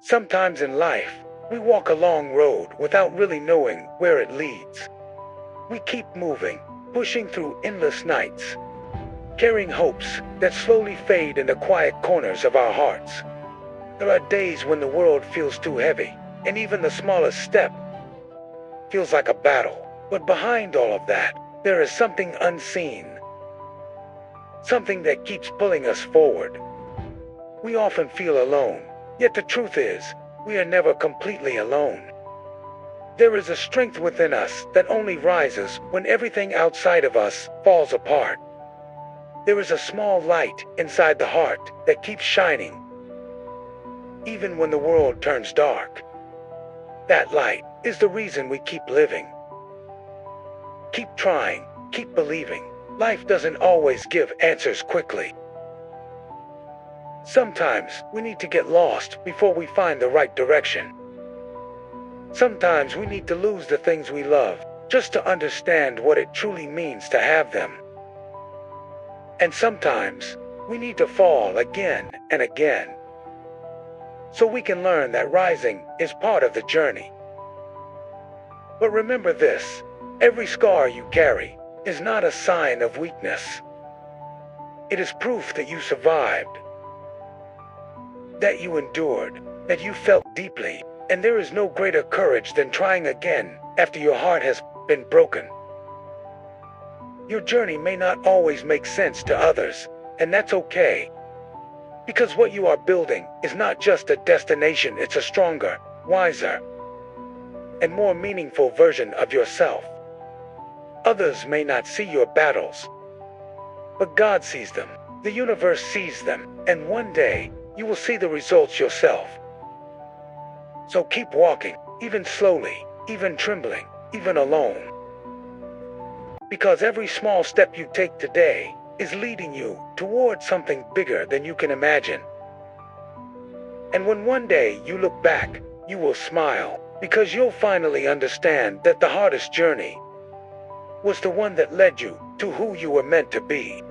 Sometimes in life, we walk a long road without really knowing where it leads. We keep moving, pushing through endless nights, carrying hopes that slowly fade in the quiet corners of our hearts. There are days when the world feels too heavy, and even the smallest step feels like a battle. But behind all of that, there is something unseen, something that keeps pulling us forward. We often feel alone, yet the truth is, we are never completely alone. There is a strength within us that only rises when everything outside of us falls apart. There is a small light inside the heart that keeps shining, even when the world turns dark. That light is the reason we keep living. Keep trying, keep believing. Life doesn't always give answers quickly. Sometimes we need to get lost before we find the right direction. Sometimes we need to lose the things we love just to understand what it truly means to have them. And sometimes we need to fall again and again, so we can learn that rising is part of the journey. But remember this, every scar you carry is not a sign of weakness. It is proof that you survived, that you endured, that you felt deeply, and there is no greater courage than trying again after your heart has been broken. Your journey may not always make sense to others, and that's okay. Because what you are building is not just a destination, it's a stronger, wiser, and more meaningful version of yourself. Others may not see your battles, but God sees them, the universe sees them, and one day, you will see the results yourself. So keep walking, even slowly, even trembling, even alone. Because every small step you take today is leading you toward something bigger than you can imagine. And when one day you look back, you will smile, because you'll finally understand that the hardest journey was the one that led you to who you were meant to be.